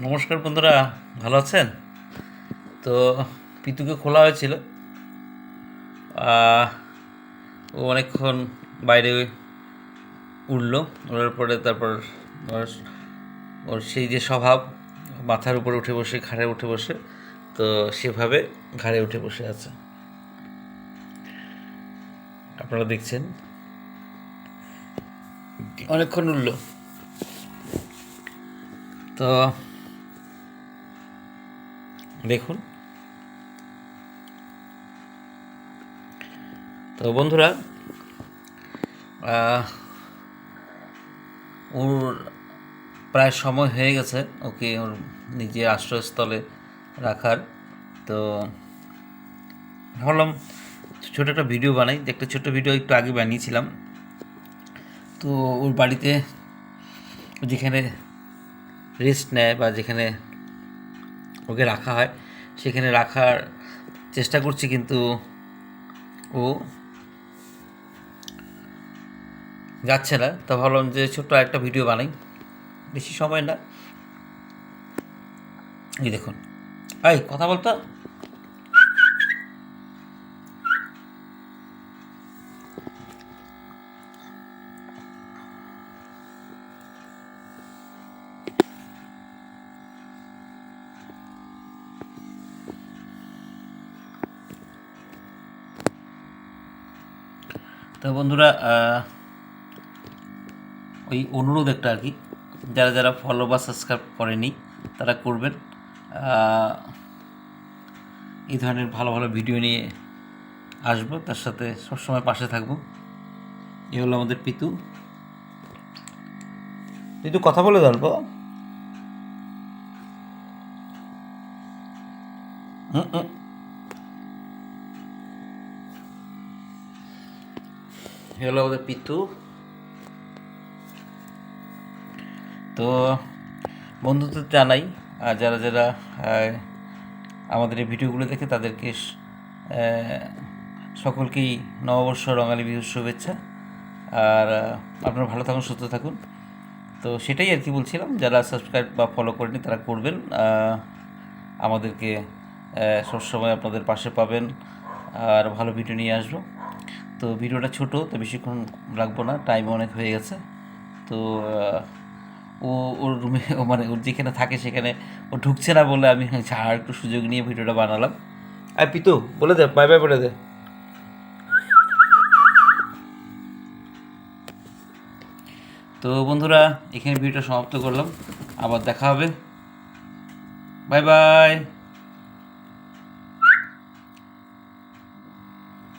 নমস্কার বন্ধুরা, ভালো আছেন? তো পিতুকে খোলা হয়েছিল। আহ, ও অনেকক্ষণ বাইরে উড়লো। ওড়ার পরে তারপর ওর ওর সেই যে স্বভাব, মাথার উপরে উঠে বসে, ঘাড়ে উঠে বসে, তো সেভাবে ঘাড়ে উঠে বসে আছে, আপনারা দেখছেন। অনেকক্ষণ উড়লো। তো দেখুন। তো বন্ধুরা, আহ, ওর প্রায় সময় হয়ে গেছে ওকে ওর নিজের আশ্রয়স্থলে রাখার। তো ভাবলাম ছোটো একটা ভিডিও বানাই। একটা ছোট্ট ভিডিও একটু আগে বানিয়েছিলাম। তো ওর বাড়িতে যেখানে রেস্ট নেয় বা যেখানে ওকে রাখা হয় সেখানে রাখার চেষ্টা করছি, কিন্তু ও যাচ্ছে না। তো ভাবলাম যে ছোট্ট একটা ভিডিও বানাই, বেশি সময় না। এই দেখুন, এই কথা বলতো। তো বন্ধুরা, ওই অনুরোধ একটা আর কি, যারা যারা ফলো বা সাবস্ক্রাইব করেনি তারা করবেন। এই ধরনের ভালো ভালো ভিডিও নিয়ে আসবো, তার সাথে সবসময় পাশে থাকবো। এ হলো আমাদের পিতু। পিতু কথা বলে গল্প। এ হলো আমাদের পিতু। তো বন্ধুত্ব জানাই, আর যারা যারা আমাদের এই ভিডিওগুলো দেখে তাদেরকে সকলকেই নববর্ষ রঙালী বিহুর শুভেচ্ছা। আর আপনারা ভালো থাকুন, সুস্থ থাকুন। তো সেটাই আর কি বলছিলাম, যারা সাবস্ক্রাইব বা ফলো করেনি তারা করবেন। আমাদেরকে সবসময় আপনাদের পাশে পাবেন, আর ভালো ভিডিও নিয়ে আসবো। তো ভিডিওটা ছোটো, তো বেশিক্ষণ রাখবো না, টাইম অনেক হয়ে গেছে। তো ও ওর রুমে, ও মানে ওর যেখানে থাকে সেখানে ও ঢুকছে না বলে আমি আর একটু সুযোগ নিয়ে ভিডিওটা বানালাম। আর পিতু বলে দে, বাই বাই বলে দে। তো বন্ধুরা, এখানে ভিডিওটা সমাপ্ত করলাম। আবার দেখা হবে। Bye bye.